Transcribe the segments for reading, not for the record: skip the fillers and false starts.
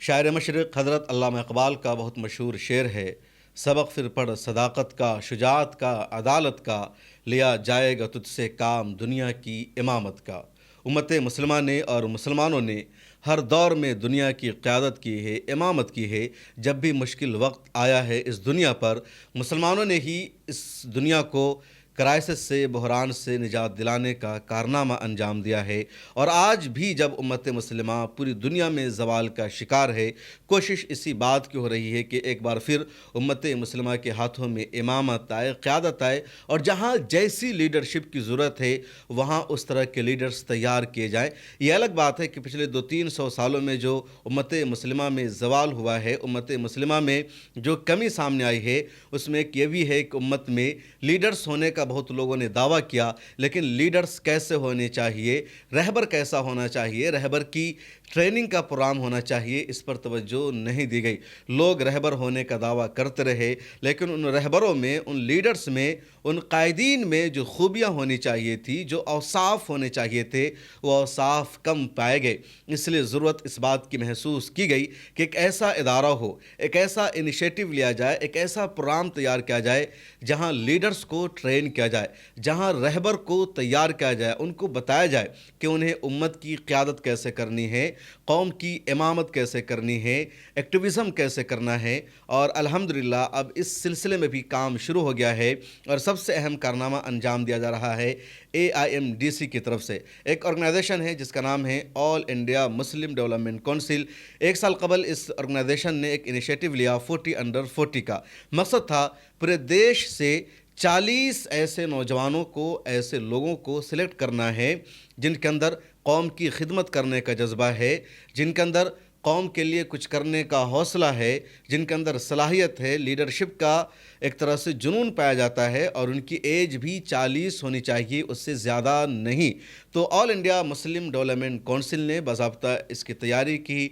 شاعر مشرق حضرت علامہ اقبال کا بہت مشہور شعر ہے، سبق پھر پڑھ صداقت کا، شجاعت کا، عدالت کا، لیا جائے گا تجھ سے کام دنیا کی امامت کا۔ امت مسلمہ نے اور مسلمانوں نے ہر دور میں دنیا کی قیادت کی ہے، امامت کی ہے۔ جب بھی مشکل وقت آیا ہے اس دنیا پر، مسلمانوں نے ہی اس دنیا کو کرائسس سے، بحران سے نجات دلانے کا کارنامہ انجام دیا ہے۔ اور آج بھی جب امت مسلمہ پوری دنیا میں زوال کا شکار ہے، کوشش اسی بات کی ہو رہی ہے کہ ایک بار پھر امت مسلمہ کے ہاتھوں میں امامت آئے، قیادت آئے، اور جہاں جیسی لیڈرشپ کی ضرورت ہے وہاں اس طرح کے لیڈرز تیار کیے جائیں۔ یہ الگ بات ہے کہ پچھلے 200-300 سالوں میں جو امت مسلمہ میں زوال ہوا ہے، امت مسلمہ میں جو کمی سامنے آئی ہے، اس میں ایک یہ بھی ہے کہ امت میں لیڈرز ہونے کا بہت لوگوں نے دعویٰ کیا، لیکن لیڈرز کیسے ہونے چاہیے، رہبر کیسا ہونا چاہیے، رہبر کی ٹریننگ کا پروگرام ہونا چاہیے، اس پر توجہ نہیں دی گئی۔ لوگ رہبر ہونے کا دعویٰ کرتے رہے، لیکن ان رہبروں میں، ان لیڈرز میں، ان قائدین میں جو خوبیاں ہونی چاہیے تھی، جو اوصاف ہونے چاہیے تھے، وہ اوصاف کم پائے گئے۔ اس لیے ضرورت اس بات کی محسوس کی گئی کہ ایک ایسا ادارہ ہو، ایک ایسا انیشیٹو لیا جائے، ایک ایسا پروگرام تیار کیا جائے جہاں لیڈرز کو ٹرین کیا جائے، جہاں رہبر کو تیار کیا جائے، ان کو بتایا جائے کہ انہیں امت کی قیادت کیسے کرنی ہے، قوم کی امامت کیسے کرنی ہے، ایکٹیویزم کیسے کرنا ہے۔ اور الحمدللہ اب اس سلسلے میں بھی کام شروع ہو گیا ہے، اور سب سے اہم کارنامہ انجام دیا جا رہا ہے AIMDC کی طرف سے۔ ایک آرگنائزیشن ہے جس کا نام ہے آل انڈیا مسلم ڈیولپمنٹ کونسل۔ ایک سال قبل اس آرگنائزیشن نے ایک انیشیٹو لیا 40 انڈر 40 کا۔ مقصد تھا پورے دیش سے 40 ایسے نوجوانوں کو، ایسے لوگوں کو سلیکٹ کرنا ہے جن کے اندر قوم کی خدمت کرنے کا جذبہ ہے، جن کے اندر قوم کے لیے کچھ کرنے کا حوصلہ ہے، جن کے اندر صلاحیت ہے، لیڈرشپ کا ایک طرح سے جنون پایا جاتا ہے، اور ان کی ایج بھی 40 ہونی چاہیے، اس سے زیادہ نہیں۔ تو آل انڈیا مسلم ڈیولپمنٹ کونسل نے باضابطہ اس کی تیاری کی،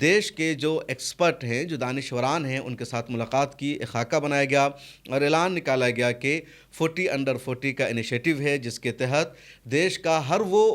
دیش کے جو ایکسپرٹ ہیں، جو دانشوران ہیں، ان کے ساتھ ملاقات کی، ایک خاکہ بنایا گیا اور اعلان نکالا گیا کہ 40 انڈر 40 کا انیشیٹو ہے، جس کے تحت دیش کا ہر وہ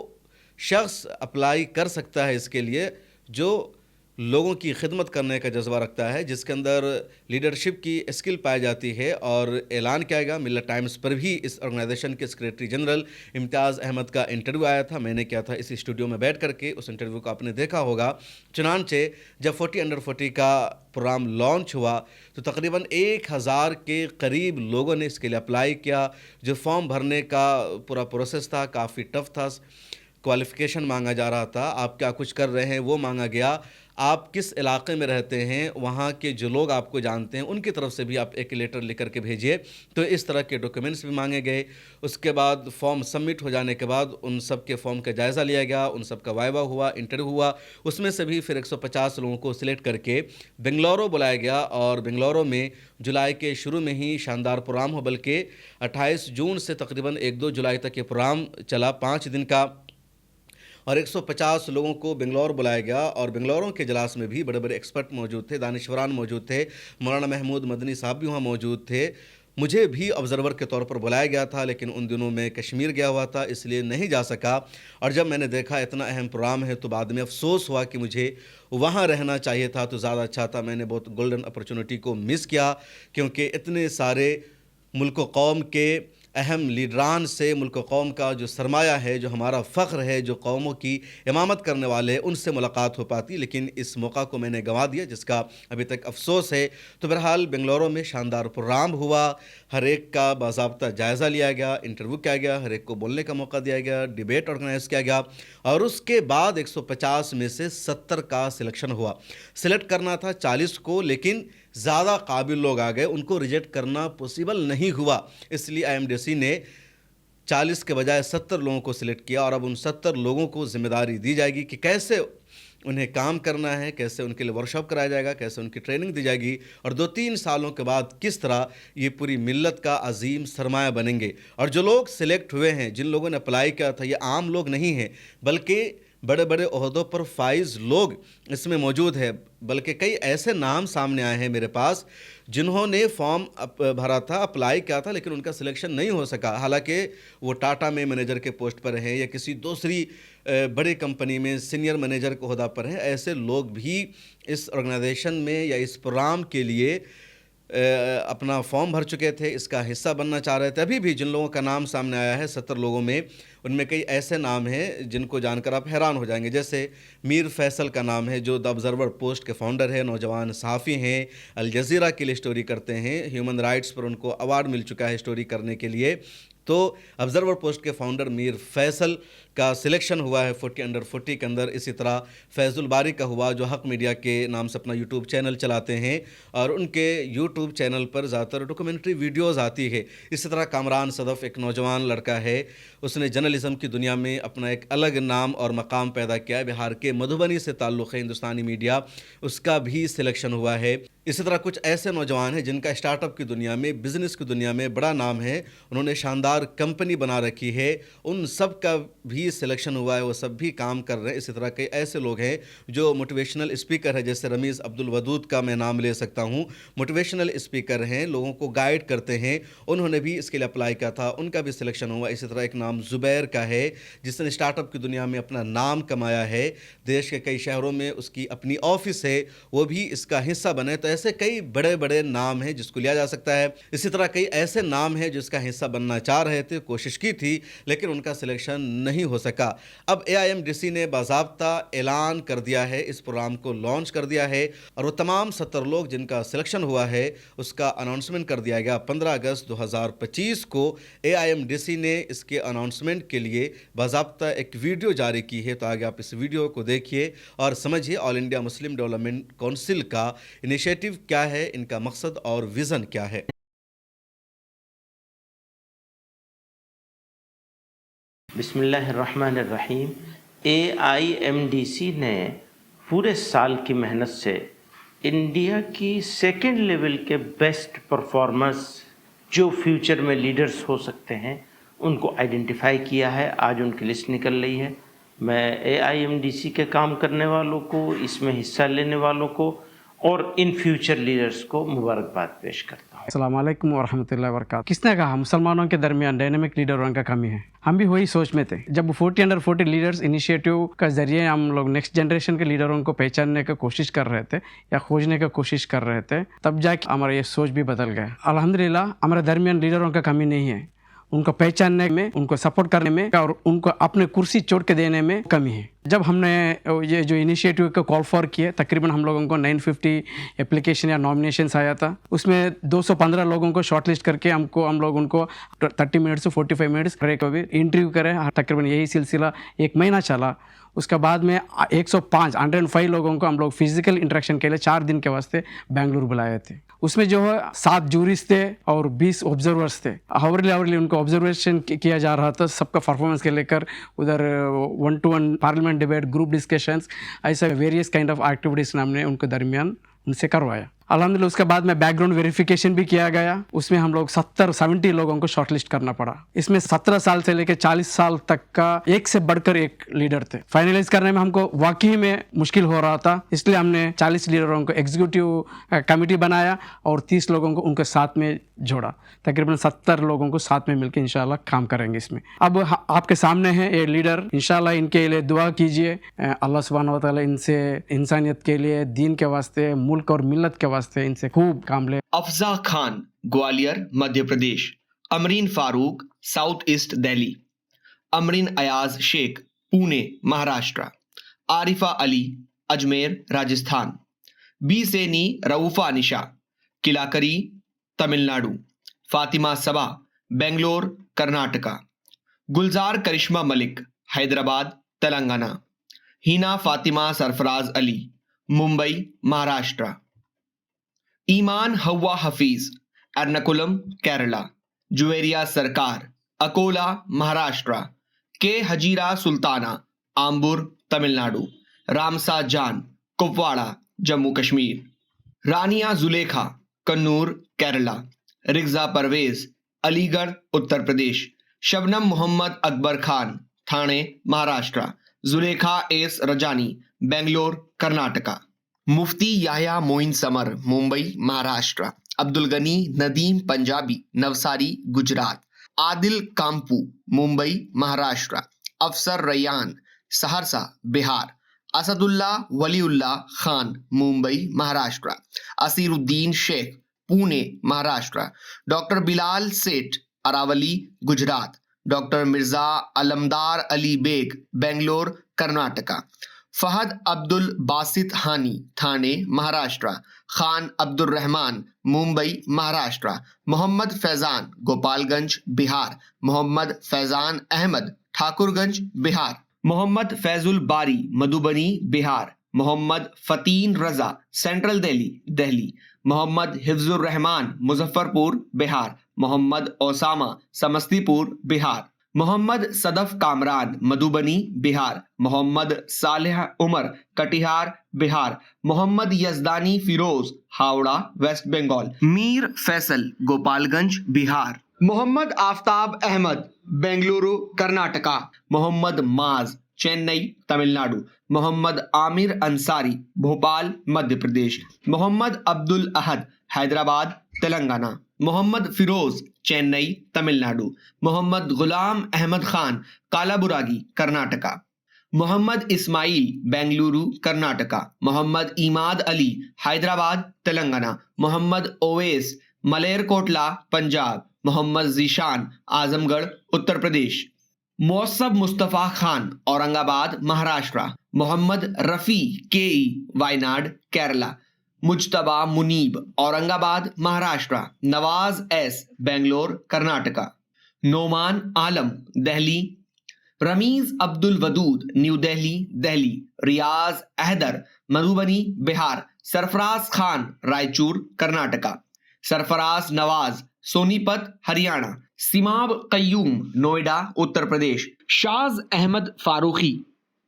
شخص اپلائی کر سکتا ہے اس کے لیے جو لوگوں کی خدمت کرنے کا جذبہ رکھتا ہے، جس کے اندر لیڈرشپ کی اسکل پائی جاتی ہے۔ اور اعلان کیا گیا، ملت ٹائمز پر بھی اس آرگنائزیشن کے سیکریٹری جنرل امتیاز احمد کا انٹرویو آیا تھا، میں نے کیا تھا اسی اسٹوڈیو میں بیٹھ کر کے، اس انٹرویو کو آپ نے دیکھا ہوگا۔ چنانچہ جب 40 انڈر 40 کا پروگرام لانچ ہوا تو تقریباً 1000 کے قریب لوگوں نے اس کے لیے اپلائی کیا۔ جو فارم بھرنے کا پورا پروسیس تھا کافی ٹف تھا، کوالیفیکیشن مانگا جا رہا تھا، آپ کیا کچھ کر رہے ہیں وہ مانگا گیا، آپ کس علاقے میں رہتے ہیں، وہاں کے جو لوگ آپ کو جانتے ہیں ان کی طرف سے بھی آپ ایک لیٹر لکھ کر کے بھیجیے۔ تو اس طرح کے ڈاکیومنٹس بھی مانگے گئے۔ اس کے بعد فارم سبمٹ ہو جانے کے بعد ان سب کے فارم کا جائزہ لیا گیا، ان سب کا وائوا ہوا، انٹرویو ہوا۔ اس میں سے بھی پھر 150 لوگوں کو سلیکٹ کر کے بنگلورو بلایا گیا، اور بنگلورو میں جولائی کے شروع میں ہی شاندار پروگرام ہو، بلکہ 28 جون سے تقریباً 1-2 جولائی تک یہ پروگرام چلا، 5 دن کا، اور 150 لوگوں کو بنگلور بلایا گیا۔ اور بنگلوروں کے اجلاس میں بھی بڑے بڑے ایکسپرٹ موجود تھے، دانشوران موجود تھے، مولانا محمود مدنی صاحب بھی وہاں موجود تھے۔ مجھے بھی آبزرور کے طور پر بلایا گیا تھا، لیکن ان دنوں میں کشمیر گیا ہوا تھا، اس لیے نہیں جا سکا۔ اور جب میں نے دیکھا اتنا اہم پروگرام ہے تو بعد میں افسوس ہوا کہ مجھے وہاں رہنا چاہیے تھا تو زیادہ اچھا تھا۔ میں نے بہت گولڈن اپرچونٹی کو مس کیا، کیونکہ اتنے سارے ملک و قوم کے اہم لیڈران سے، ملک و قوم کا جو سرمایہ ہے، جو ہمارا فخر ہے، جو قوموں کی امامت کرنے والے، ان سے ملاقات ہو پاتی، لیکن اس موقع کو میں نے گنوا دیا، جس کا ابھی تک افسوس ہے۔ تو بہرحال بنگلورو میں شاندار پروگرام ہوا، ہر ایک کا باضابطہ جائزہ لیا گیا، انٹرویو کیا گیا، ہر ایک کو بولنے کا موقع دیا گیا، ڈیبیٹ آرگنائز کیا گیا، اور اس کے بعد 150 میں سے 70 کا سلیکشن ہوا۔ سلیکٹ کرنا تھا 40 کو، لیکن زیادہ قابل لوگ آ گئے، ان کو ریجیکٹ کرنا پوسیبل نہیں ہوا، اس لیے IMDC نے 40 کے بجائے 70 لوگوں کو سلیکٹ کیا، اور اب ان 70 لوگوں کو ذمہ داری دی جائے گی کہ کیسے انہیں کام کرنا ہے، کیسے ان کے لیے ورکشاپ کرایا جائے گا، کیسے ان کی ٹریننگ دی جائے گی، اور 2-3 سالوں کے بعد کس طرح یہ پوری ملت کا عظیم سرمایہ بنیں گے۔ اور جو لوگ سلیکٹ ہوئے ہیں، جن لوگوں نے اپلائی کیا تھا، یہ عام لوگ نہیں ہیں، بلکہ बड़े बड़े ओहदों पर फाइज लोग इसमें मौजूद है, बल्कि कई ऐसे नाम सामने आए हैं मेरे पास जिन्होंने फॉर्म भरा था, अप्लाई किया था, लेकिन उनका सिलेक्शन नहीं हो सका। हालांकि वो टाटा में मैनेजर के पोस्ट पर हैं या किसी दूसरी बड़ी कंपनी में सीनियर मैनेजर के ओहदा पर हैं। ऐसे लोग भी इस ऑर्गेनाइजेशन में या इस प्रोग्राम के लिए अपना फॉर्म भर चुके थे, इसका हिस्सा बनना चाह रहे थे। अभी भी जिन लोगों का नाम सामने आया है 70 लोगों में, उनमें कई ऐसे नाम हैं जिनको जानकर आप हैरान हो जाएंगे। जैसे मीर फैसल का नाम है, जो द ऑब्जर्वर पोस्ट के फाउंडर हैं, नौजवान सहाफ़ी हैं, अल जज़ीरा के लिए स्टोरी करते हैं, ह्यूमन राइट्स पर उनको अवार्ड मिल चुका है स्टोरी करने के लिए। तो ऑब्जर्वर पोस्ट के फाउंडर मीर फैसल का सिलेक्शन हुआ है 40 अंडर 40 के अंदर। इसी तरह फैज़ुल बारी का हुआ, जो हक मीडिया के नाम से अपना यूट्यूब चैनल चलाते हैं और उनके यूट्यूब चैनल पर ज़्यादातर डॉक्यूमेंट्री वीडियोज़ आती है। इसी तरह कामरान सदफ़ एक नौजवान लड़का है, उसने जर्नलिज़म की दुनिया में अपना एक अलग नाम और मकाम पैदा किया है। बिहार के मधुबनी से ताल्लुक़ है हिंदुस्तानी मीडिया, उसका भी सिलेक्शन हुआ है। इसी तरह कुछ ऐसे नौजवान हैं जिनका स्टार्टअप की दुनिया में, बिज़नेस की दुनिया में बड़ा नाम है, उन्होंने शानदार कंपनी बना रखी है, उन सब का भी सिलेक्शन हुआ है, वो सब भी काम कर रहे हैं। इसी तरह कई ऐसे लोग हैं जो मोटिवेशनल स्पीकर हैं, जैसे रमीज़ अब्दुल वदूद का मैं नाम ले सकता हूँ। मोटिवेशनल स्पीकर हैं, लोगों को गाइड करते हैं, उन्होंने भी इसके लिए अप्लाई किया था, उनका भी सिलेक्शन हुआ। इसी तरह एक नाम ज़ुबैर का है, जिसने स्टार्टअप की दुनिया में अपना नाम कमाया है, देश के कई शहरों में उसकी अपनी ऑफिस है, वो भी इसका हिस्सा बने। तो ऐसे कई बड़े बड़े नाम हैं जिसको लिया जा सकता है। इसी तरह कई ऐसे नाम हैं जिसका हिस्सा बनना चाह रहे थे, कोशिश की थी, लेकिन उनका सिलेक्शन नहीं हो सका। अब AIMDC ने बाज़ाब्ता ऐलान कर दिया है, इस प्रोग्राम को लॉन्च कर दिया है और वो तमाम 70 लोग जिनका सिलेक्शन हुआ है उसका अनाउंसमेंट कर दिया गया 15 अगस्त 2025 को। AIMDC ने इसके अनाउंसमेंट के लिए बाज़ाब्ता एक वीडियो जारी की है, तो आगे आप इस वीडियो को देखिए और समझिए all India Muslim development council का इनिशिएटिव क्या है, इनका मकसद और विज़न क्या है। बिस्मिल्लाहिर्रहमानिर्रहीम। AIMDC ने पूरे साल की मेहनत से इंडिया की सेकंड लेवल के बेस्ट परफॉर्मर्स जो फ्यूचर में लीडर्स हो सकते हैं उनको आइडेंटिफाई किया है। आज उनकी लिस्ट निकल रही है। मैं AIMDC के काम करने वालों को, इसमें हिस्सा लेने वालों को और इन फ्यूचर लीडर्स को मुबारकबाद पेश करता हूँ। अस्सलाम वालेकुम वरहमतुल्लाहि वबरकातुहू। किसने कहा मुसलमानों के दरमियान डायनेमिक लीडरों का कमी है? हम भी वही सोच में थे जब 40 अंडर 40 लीडर्स इनिशिएटिव का जरिए हम लोग नेक्स्ट जनरेशन के लीडरों को पहचानने की कोशिश कर रहे थे या खोजने की कोशिश कर रहे थे, तब जाके हमारा ये सोच भी बदल गया। अल्हम्दुलिल्लाह हमारे दरमियान लीडरों का कमी नहीं है, उनको पहचानने में, उनको सपोर्ट करने में और उनको अपने कुर्सी छोड़ के देने में कमी है। जब हमने ये जो इनिशिएटिव को कॉल फॉर किए, तकरीबन हम लोगों को 950 एप्लीकेशन या नॉमिनेशंस आया था। उसमें 215 लोगों को शॉर्टलिस्ट करके हम लोग उनको 30 मिनट से 45 मिनट्स इंटरव्यू करें। तकरीबन यही सिलसिला 1 महीना चला। उसके बाद में 105 लोगों को हम लोग फिजिकल इंटरेक्शन के लिए 4 दिन के वास्ते बेंगलुरु बुलाए थे। उसमें जो है 7 जूरीज थे और 20 ऑब्जर्वर्स थे। हावरली उनको ऑब्जर्वेशन किया जा रहा था सबका परफॉर्मेंस के लेकर। उधर 1-to-1 parliament debate, group discussions, ऐसा वेरियस काइंड ऑफ एक्टिविटीज़ हमने उनके दरमियान उनसे करवाया। अल्हम्दुलिल्लाह उसके बाद में बैकग्राउंड वेरिफिकेशन भी किया गया। उसमें हम लोग 70 लोगों को शॉर्टलिस्ट करना पड़ा। इसमें 17 साल से लेकर 40 साल तक का एक से बढ़कर एक लीडर थे। फाइनलाइज करने में हमको वाकई में मुश्किल हो रहा था, इसलिए हमने 40 लीडरों को एग्जीक्यूटिव कमेटी बनाया और 30 लोगों को उनके साथ में जोड़ा। तकरीबन 70 लोगों को साथ में मिलकर इंशाल्लाह काम करेंगे इसमें। अब आपके सामने है ये लीडर, इंशाल्लाह इनके लिए दुआ कीजिए। अल्लाह सुब्हानहू व तआला इनसे इंसानियत के लिए, दीन के वास्ते, मुल्क और मिल्लत के वास्ते इनसे खूब काम ले। Afza Khan, Gwalior Madhya Pradesh. Amreen Farooq, South East Delhi. Amreen Ayaz Shaikh, Pune Maharashtra. Arifa Ali, Ajmer Rajasthan. B Seni Raufa Nisha, Kilakarai Tamil Nadu. Fatima Saba, Bangalore Karnataka. Gulzar Karishma Malik, Hyderabad Telangana. Hina Fatima Sarfaraz Ali, Mumbai Maharashtra. Iman Hawa Hafeez, Ernakulam Kerala. Juveria सरकार, अकोला महाराष्ट्र। के Hazira Sultana, आम्बुर Tamil Nadu. Ramsa Jan, Kupwara Jammu Kashmir. Rania Zulekha, Kannur Kerala. Rigza Parvez, Aligarh Uttar Pradesh. Shabnam Mohammad Akbar Khan, Thane Maharashtra. Zulekha S Rajani, Bangalore, Karnataka. Mufti Yahya Moin Samar, Mumbai, Maharashtra. Abdul Gani Nadeem Punjabi, Navsari, Gujarat. Adil Kampoo, Mumbai, Maharashtra. Afsar Raiyan, Saharsa, Bihar. Asadullah Waliullah Khan, Mumbai, Maharashtra. Aseeruddin Shaikh, Pune, Maharashtra. Doctor Bilal Seth, Aravalli, Gujarat. Doctor Mirza Alamdar Ali Baig, Bangalore, Karnataka. Fahad Abdul Basit Hani, Thane, Maharashtra. Khan Abdul Rahman, Mumbai, Maharashtra. Mohammad Faizan, Gopalganj, Bihar. Mohammad Faizan Ahmad, Thakurganj, Bihar. Mohammad Faizul Bari, Madhubani, Bihar. Mohammad Fateen Raza, Central Delhi, Delhi. Mohammad Hifzur Rahman, Muzaffarpur, Bihar. Mohammad Osama, Samastipur, Bihar. Mohammad Sadaf Kamran, Madhubani, Bihar. Mohammad Saleh Umar, Katihar, Bihar. Mohammad Yazdani Firoz, Howrah, West Bengal. Mir Faisal, Gopalganj, Bihar. Mohammad Aftab Ahmad, Bengaluru, Karnataka. Mohammad Maaz, Chennai, Tamil Nadu. Mohammad Aamir Ansari, Bhopal, Madhya Pradesh. Mohammad Abdul अहद, हैदराबाद, तेलंगाना। मोहम्मद फिरोज, चेन्नई, तमिलनाडु। मोहम्मद गुलाम अहमद खान, कालाबुरागी, कर्नाटका। मोहम्मद इस्माइल, बेंगलुरु, कर्नाटका। मोहम्मद इमाद अली, हैदराबाद, तेलंगाना। मोहम्मद ओवैस, मलेरकोटला, पंजाब। मोहम्मद जीशान, आजमगढ़, उत्तर प्रदेश। मौसब मुस्तफ़ा खान, औरंगाबाद, महाराष्ट्र। मोहम्मद रफ़ी केई, Wayanad, Kerala. Mujtaba Munib, Aurangabad, Maharashtra. Nawaz S, Bangalore, Karnataka. Noman Alam, Delhi. Ramiz Abdul Wadood, new Delhi, Delhi. Riyaz अहदर, Madhubani, Bihar. Sarfaraz Khan, Raichur, Karnataka. Sarfaraz Nawaz, Sonipat, Haryana. Simab Qayyum, Noida, Uttar Pradesh. Shaz Ahmad Farooqui,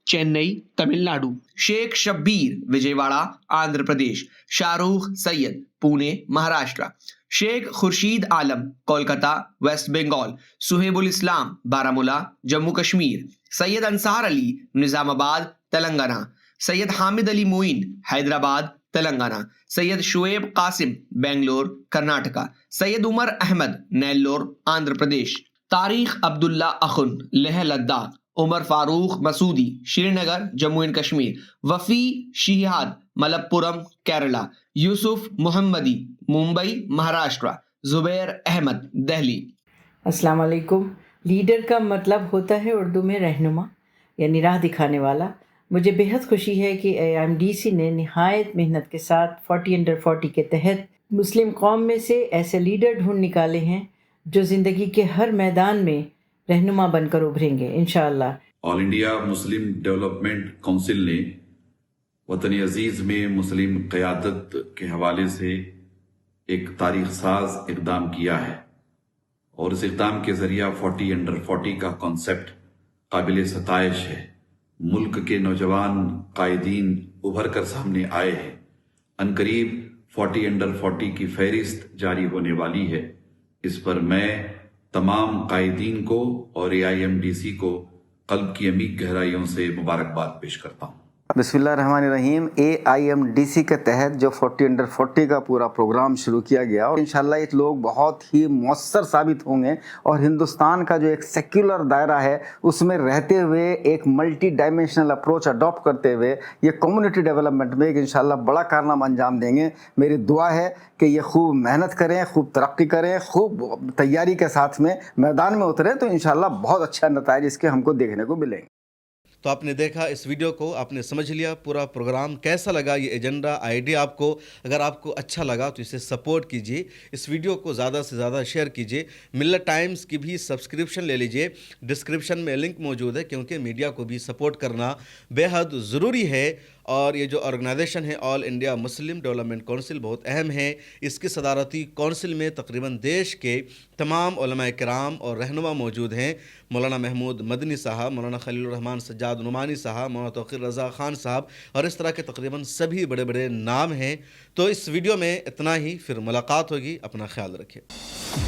Chennai, Tamil Nadu. Shaikh Shabbir, Vijayawada, Andhra Pradesh. Shahrukh Syed, Pune, Maharashtra. Shaikh Khurshid Alam, Kolkata, West Bengal. Suhaibul Islam, Baramulla, Jammu Kashmir. Syed Ansar Ali, Nizamabad, Telangana. Syed Hamid Ali Moin, Hyderabad, Telangana. Syed Shoaib Qasim, Bangalore, Karnataka. Syed Umar Ahmad, Nellore, Andhra Pradesh. Tariq Abdullah Akhun, Leh Ladakh. Umar Farooq Masoodi, Srinagar, Jammu and Kashmir. वफी शिहाद, Malappuram, Kerala. Yusuf मुहम्मदी, मुंबई, महाराष्ट्र। जुबैर अहमद, दिल्ली। अस्सलाम वालेकुम। लीडर का मतलब होता है उर्दू में रहनुमा यानी राह दिखाने वाला। मुझे बेहद खुशी है कि AIMDC ने निहायत मेहनत के साथ 40 अंडर 40 के तहत मुस्लिम कौम में से ऐसे लीडर ढूंढ निकाले हैं जो ज़िंदगी के हर मैदान में रहनुमा बनकर उभरेंगे इंशाअल्लाह। All India Muslim development council ने वतन अजीज़ में मुस्लिम क़यादत के हवाले से एक तारीख साज इक़दाम किया है और इस इक़दाम के ज़रिया 40 अंडर 40 का कॉन्सेप्ट काबिल सताइश है। मुल्क के नौजवान कायदीन उभर कर सामने आए हैं। अनकरीब 40 अंडर 40 की फहरिस्त जारी होने वाली है। इस पर मैं तमाम कायदीन को और AIMDC को क़ल्ब की अमीक गहराइयों से मुबारकबाद पेश करता हूँ। बिस्मिल्लाहिर्रहमानिर्रहीम। AIMDC के तहत जो 40 अंडर 40 का पूरा प्रोग्राम शुरू किया गया और इंशाल्लाह ये लोग बहुत ही मौसर साबित होंगे और हिंदुस्तान का जो एक सेक्युलर दायरा है उसमें रहते हुए एक मल्टी डायमेंशनल अप्रोच अडॉप्ट करते हुए ये कम्युनिटी डेवलपमेंट में एक इंशाल्लाह बड़ा कारनामा अंजाम देंगे। मेरी दुआ है कि ये खूब मेहनत करें, खूब तरक्की करें, खूब तैयारी के साथ में मैदान में उतरें तो इंशाल्लाह बहुत अच्छा नतीजे इसके हमको देखने को मिलेंगे। तो आपने देखा इस वीडियो को, आपने समझ लिया पूरा प्रोग्राम कैसा लगा, ये एजेंडा आइडिया आपको अगर आपको अच्छा लगा तो इसे सपोर्ट कीजिए, इस वीडियो को ज़्यादा से ज़्यादा शेयर कीजिए। मिल्लत टाइम्स की भी सब्सक्रिप्शन ले लीजिए, डिस्क्रिप्शन में लिंक मौजूद है, क्योंकि मीडिया को भी सपोर्ट करना बेहद ज़रूरी है। और ये जो ऑर्गेनाइजेशन है all India Muslim development council बहुत अहम है। इसकी सदारती काउंसिल में तकरीबन देश के तमाम उलमाए किराम और रहनुमा मौजूद हैं। मौलाना महमूद मदनी साहब, मौलाना खलीलुर रहमान सज्जाद नुमानी साहब, मौलाना तौक़ीर रज़ा ख़ान साहब और इस तरह के तकरीबन सभी बड़े बड़े नाम हैं। तो इस वीडियो में इतना ही, फिर मुलाकात होगी। अपना ख्याल रखिए।